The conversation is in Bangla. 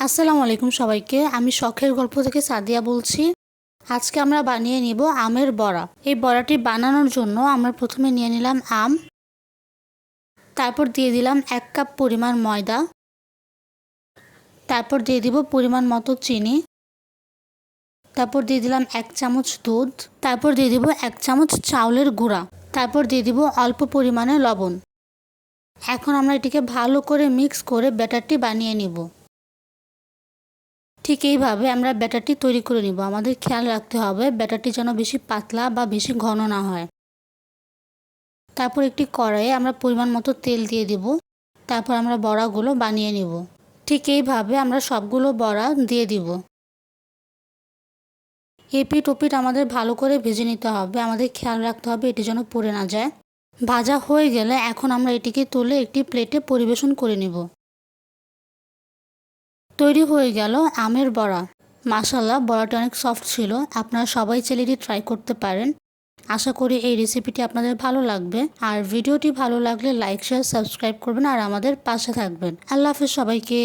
আসসালামু আলাইকুম সবাইকে। আমি শখের গল্প থেকে সাদিয়া বলছি। আজকে আমরা বানিয়ে নিব আমের বড়া। এই বড়াটি বানানোর জন্য আমরা প্রথমে নিয়ে নিলাম আম, তারপর দিয়ে দিলাম 1 কাপ পরিমাণ ময়দা, তারপর দিয়ে দিব পরিমাণ মতো চিনি, তারপর দিয়ে দিলাম 1 চামচ দুধ, তারপর দিয়ে দিব 1 চামচ চাউলের গুঁড়া, তারপর দিয়ে দিব অল্প পরিমাণে লবণ। এখন আমরা এটিকে ভালো করে মিক্স করে ব্যাটারটি বানিয়ে নিব। ঠিক এইভাবে আমরা ব্যাটারটি তৈরি করে নিব। আমাদের খেয়াল রাখতে হবে ব্যাটারটি যেন বেশি পাতলা বা বেশি ঘন না হয়। তারপর একটি কড়াইয়ে আমরা পরিমাণ মতো তেল দিয়ে দিব। তারপর আমরা বড়াগুলো বানিয়ে নিব। ঠিক এইভাবে আমরা সবগুলো বড়া দিয়ে দিব। এপিঠ ওপিঠ আমাদের ভালো করে ভেজে নিতে হবে। আমাদের খেয়াল রাখতে হবে এটি যেন পুড়ে না যায়। ভাজা হয়ে গেলে এখন আমরা এটিকে তুলে একটি প্লেটে পরিবেশন করে নিব। তৈরি হয়ে গেল আমের বড়া। মাশাআল্লাহ, বড়াটা অনেক সফট ছিল। আপনারা সবাই চাইলে এটি ট্রাই করতে পারেন। আশা করি এই রেসিপিটি আপনাদের ভালো লাগবে। আর ভিডিওটি ভালো লাগলে লাইক, শেয়ার, সাবস্ক্রাইব করবেন আর আমাদের পাশে থাকবেন। আল্লাহ হাফেজ সবাইকে।